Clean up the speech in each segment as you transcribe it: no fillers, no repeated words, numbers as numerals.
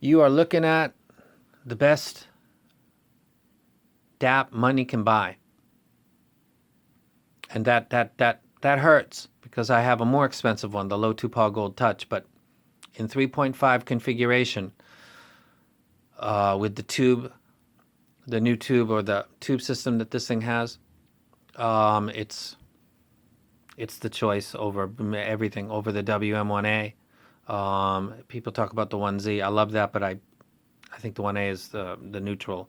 You are looking at the best DAP money can buy. And that hurts because I have a more expensive one, the low 2-power gold touch, but in 3.5 configuration, with the tube, the new tube or the tube system that this thing has, it's the choice over everything, over the WM1A. People talk about the 1Z. I love that, but I think the 1A is the neutral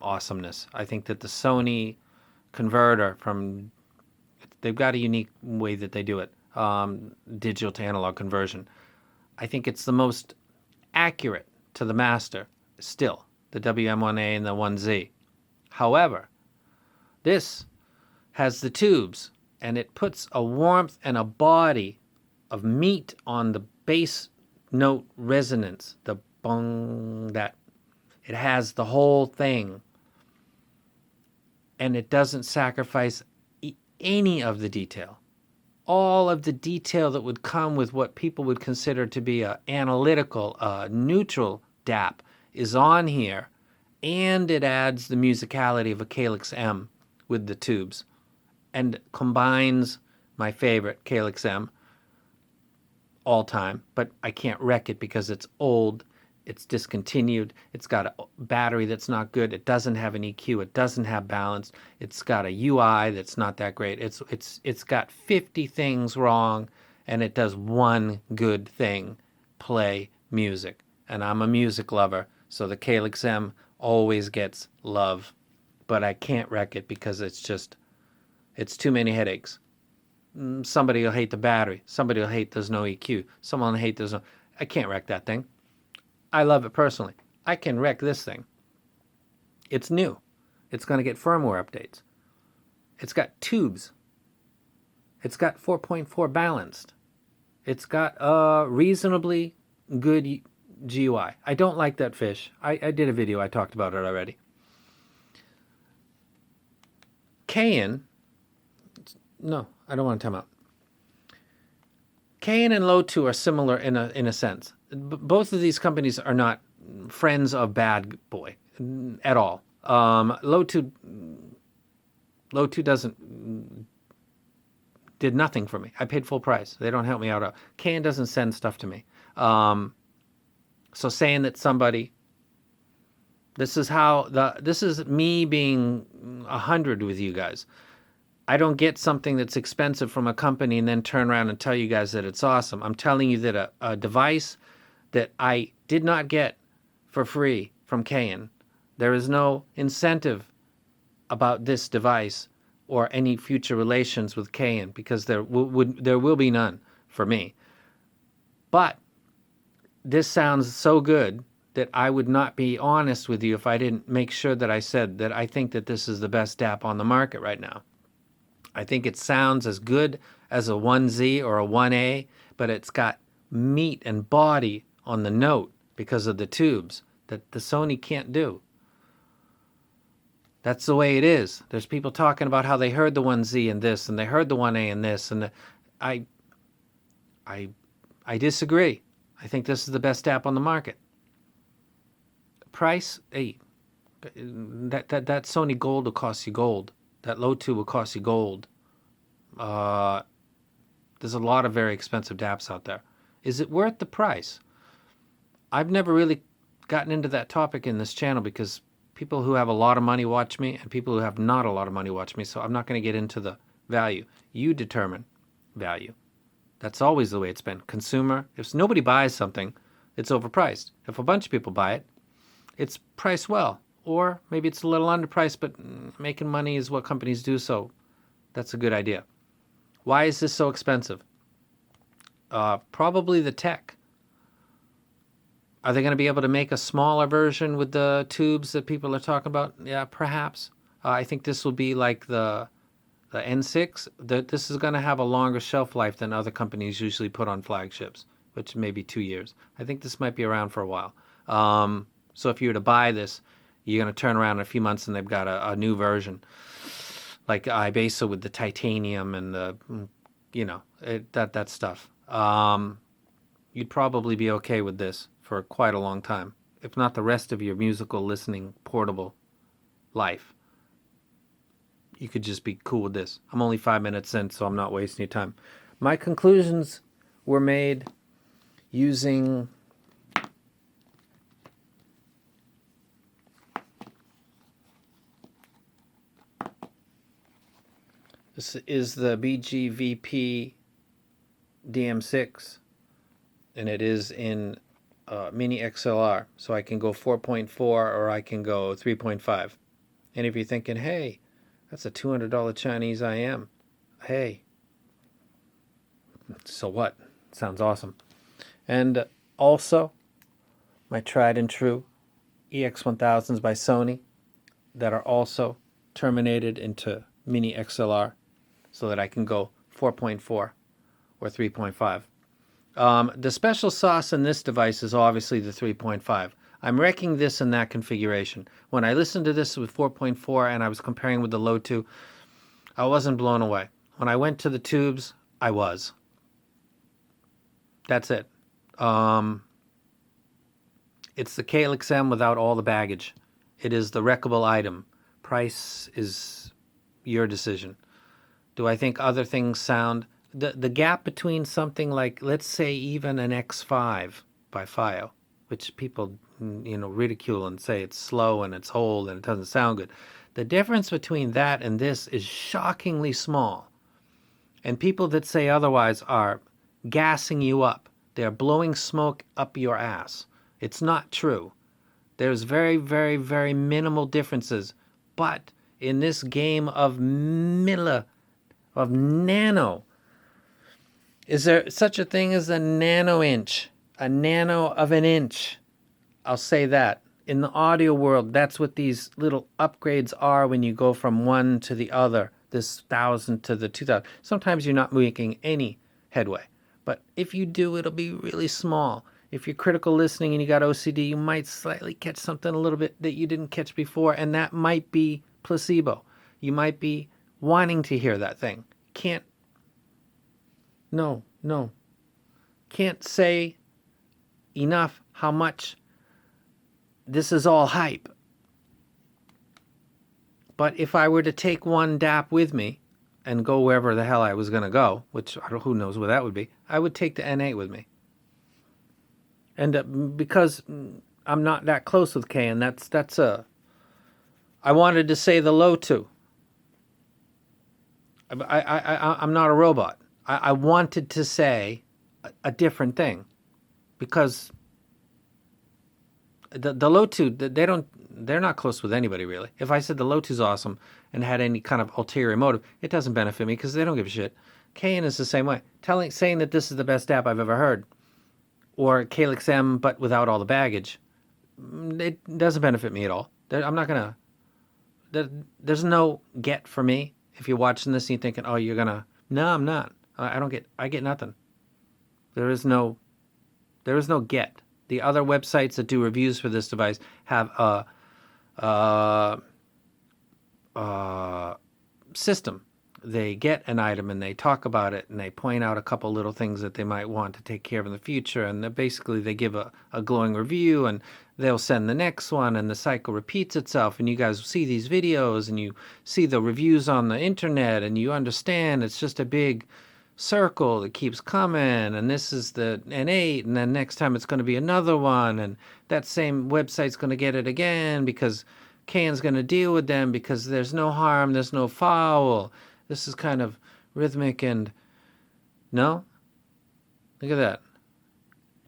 awesomeness. I think that the Sony converter from, they've got a unique way that they do it, digital to analog conversion. I think it's the most accurate to the master still, the WM1A and the 1Z. However, this has the tubes, and it puts a warmth and a body of meat on the bass note resonance, the bong, that it has the whole thing, and it doesn't sacrifice any of the detail. All of the detail that would come with what people would consider to be an analytical, neutral DAP is on here, and it adds the musicality of a Calyx M with the tubes, and combines my favorite Calyx M all time, but I can't wreck it because it's old, it's discontinued, it's got a battery that's not good, it doesn't have an EQ, it doesn't have balance, it's got a UI that's not that great, it's got 50 things wrong, and it does one good thing: play music. And I'm a music lover, so the Calyx M always gets love, but I can't wreck it because it's too many headaches. Somebody will hate the battery. Somebody will hate there's no EQ. Someone will hate there's no... I can't wreck that thing. I love it personally. I can wreck this thing. It's new. It's going to get firmware updates. It's got tubes. It's got 4.4 balanced. It's got a reasonably good GUI. I don't like that fish. I did a video. I talked about it already. Cayin... No, I don't want to time out. Cayin and Low2 are similar in a sense. Both of these companies are not friends of Bad Boy at all. Low2 did nothing for me. I paid full price. They don't help me out. Cayin doesn't send stuff to me. So saying that somebody, this is me being 100 with you guys. I don't get something that's expensive from a company and then turn around and tell you guys that it's awesome. I'm telling you that a device that I did not get for free from Cayin, there is no incentive about this device or any future relations with Cayin, because there will be none for me. But this sounds so good that I would not be honest with you if I didn't make sure that I said that I think that this is the best DAP on the market right now. I think it sounds as good as a 1Z or a 1A, but it's got meat and body on the note because of the tubes that the Sony can't do. That's the way it is. There's people talking about how they heard the 1Z in this, and they heard the 1A in this, and I disagree. I think this is the best DAP on the market. Price, hey, that Sony Gold will cost you gold. That Low2 will cost you gold. There's a lot of very expensive DAPs out there. Is it worth the price? I've never really gotten into that topic in this channel because people who have a lot of money watch me and people who have not a lot of money watch me, so I'm not going to get into the value. You determine value. That's always the way it's been. Consumer, if nobody buys something, it's overpriced. If a bunch of people buy it, it's priced well. Or maybe it's a little underpriced, but making money is what companies do, so that's a good idea. Why is this so expensive? Probably the tech. Are they going to be able to make a smaller version with the tubes that people are talking about? Yeah, perhaps. I think this will be like the N6. This is going to have a longer shelf life than other companies usually put on flagships, which may be 2 years. I think this might be around for a while. So if you were to buy this, you're going to turn around in a few months and they've got a new version, like iBesa with the titanium and the, that stuff. you'd probably be okay with this for quite a long time, if not the rest of your musical listening portable life. You could just be cool with this. I'm only 5 minutes in, so I'm not wasting your time. My conclusions were made using this is the BGVP DM6, and it is in mini XLR, so I can go 4.4 or I can go 3.5. And if you're thinking, hey, that's a $200 Chinese IEM, hey, so what? Sounds awesome. And also, my tried and true EX1000s by Sony that are also terminated into mini XLR so that I can go 4.4 or 3.5. The special sauce in this device is obviously the 3.5. I'm wrecking this in that configuration. When I listened to this with 4.4 and I was comparing with the low 2, I wasn't blown away. When I went to the tubes, I was. That's it. It's the Calyx M without all the baggage. It is the wreckable item. Price is your decision. Do I think other things sound... The gap between something like, let's say, even an X5 by FiO, which people, ridicule and say it's slow and it's old and it doesn't sound good. The difference between that and this is shockingly small. And people that say otherwise are gassing you up. They're blowing smoke up your ass. It's not true. There's very, very, very minimal differences. But in this game of nano, is there such a thing as a nano inch? A nano of an inch. I'll say that. In the audio world, that's what these little upgrades are when you go from one to the other. This 1,000 to the 2,000. Sometimes you're not making any headway. But if you do, it'll be really small. If you're critical listening and you got OCD, you might slightly catch something a little bit that you didn't catch before, and that might be placebo. You might be wanting to hear that thing. Can't say enough how much this is all hype. But if I were to take one DAP with me and go wherever the hell I was going to go, which who knows where that would be, I would take the N8 with me. And because I'm not that close with Cayin, I wanted to say the low 2. I'm not a robot. I wanted to say a different thing, because the low 2, they're not close with anybody really. If I said the low 2's awesome and had any kind of ulterior motive, it doesn't benefit me because they don't give a shit. Cayin is the same way. Saying that this is the best app I've ever heard, or Calyx M but without all the baggage, it doesn't benefit me at all. I'm not gonna. There's no get for me. If you're watching this and you're thinking, oh, you're gonna... No, I'm not. I get nothing. There is no get. The other websites that do reviews for this device have a system. They get an item and they talk about it and they point out a couple little things that they might want to take care of in the future, and basically they give a glowing review and they'll send the next one, and the cycle repeats itself, and you guys see these videos and you see the reviews on the internet and you understand it's just a big circle that keeps coming, and this is the N8, and then next time it's going to be another one, and that same website's going to get it again because Cayin's going to deal with them because there's no harm, there's no foul. This is kind of rhythmic and... No? Look at that.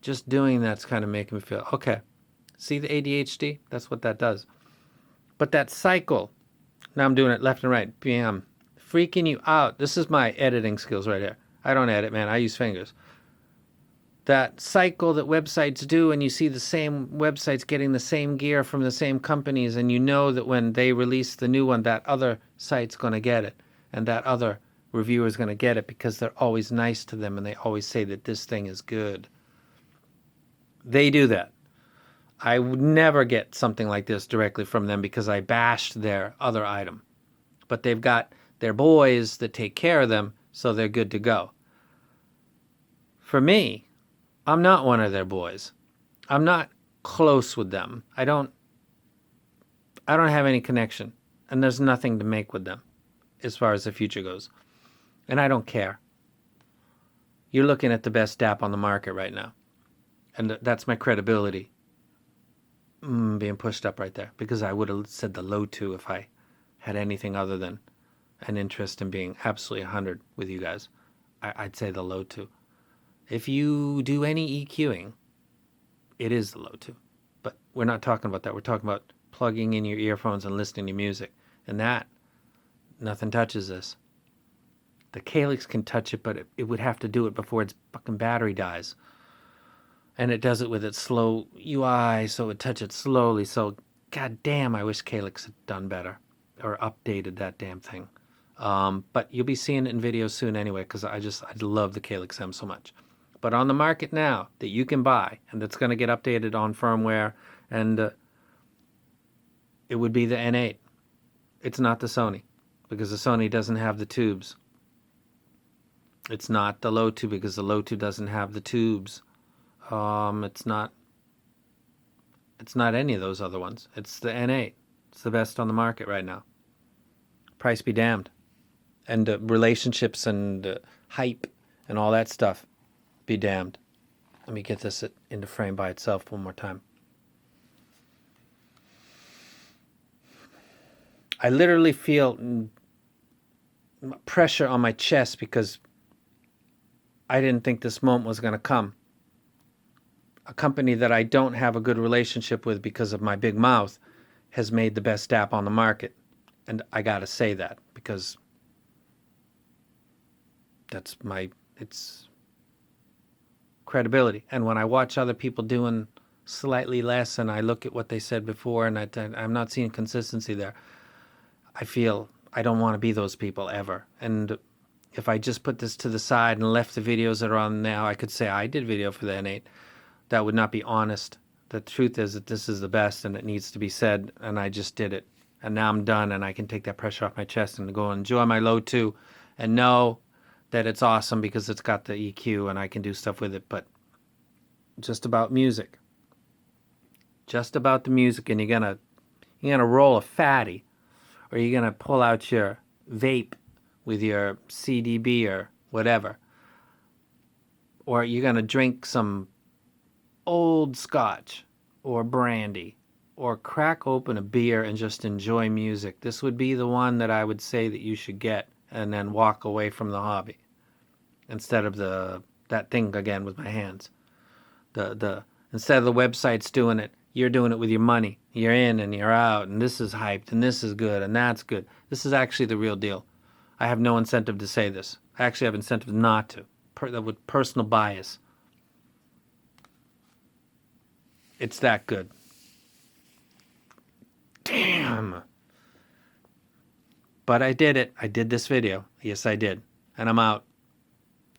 Just doing that's kind of making me feel... Okay. See the ADHD? That's what that does. But that cycle... Now I'm doing it left and right. Bam. Freaking you out. This is my editing skills right here. I don't edit, man. I use fingers. That cycle that websites do, and you see the same websites getting the same gear from the same companies, and you know that when they release the new one, that other site's going to get it. And that other reviewer is going to get it because they're always nice to them and they always say that this thing is good. They do that. I would never get something like this directly from them because I bashed their other item. But they've got their boys that take care of them, so they're good to go. For me, I'm not one of their boys. I'm not close with them. I don't have any connection, and there's nothing to make with them as far as the future goes. And I don't care. You're looking at the best DApp on the market right now. And that's my credibility being pushed up right there, because I would have said the low 2 if I had anything other than an interest in being absolutely 100 with you guys. I'd say the low 2. If you do any EQing, it is the low 2. But we're not talking about that. We're talking about plugging in your earphones and listening to music. And that, nothing touches this. The Calyx can touch it, but it would have to do it before its fucking battery dies. And it does it with its slow UI, so it would touch it slowly. So, goddamn, I wish Calyx had done better or updated that damn thing. But you'll be seeing it in videos soon anyway, because I love the Calyx M so much. But on the market now that you can buy, and that's going to get updated on firmware, and it would be the N8. It's not the Sony, because the Sony doesn't have the tubes. It's not the low 2, because the low 2 doesn't have the tubes. It's not any of those other ones. It's the N8. It's the best on the market right now. Price be damned. And relationships and hype and all that stuff be damned. Let me get this into frame by itself one more time. I literally feel pressure on my chest because I didn't think this moment was going to come. A company that I don't have a good relationship with because of my big mouth has made the best DApp on the market. And I got to say that because it's credibility. And when I watch other people doing slightly less and I look at what they said before and I'm not seeing consistency there, I feel I don't want to be those people ever. And if I just put this to the side and left the videos that are on now, I could say I did video for the N8. That would not be honest. The truth is that this is the best and it needs to be said, and I just did it. And now I'm done and I can take that pressure off my chest and go enjoy my low 2 and know that it's awesome because it's got the EQ and I can do stuff with it. But just about music. Just about the music, and you're gonna roll a fatty, or you're gonna pull out your vape with your CDB or whatever, or you're gonna drink some old scotch or brandy, or crack open a beer and just enjoy music. This would be the one that I would say that you should get and then walk away from the hobby instead of that thing again with my hands. Instead of the websites doing it, you're doing it with your money. You're in and you're out, and this is hyped, and this is good, and that's good. This is actually the real deal. I have no incentive to say this. I actually have incentive not to. With personal bias. It's that good. Damn. But I did it. I did this video. Yes, I did. And I'm out.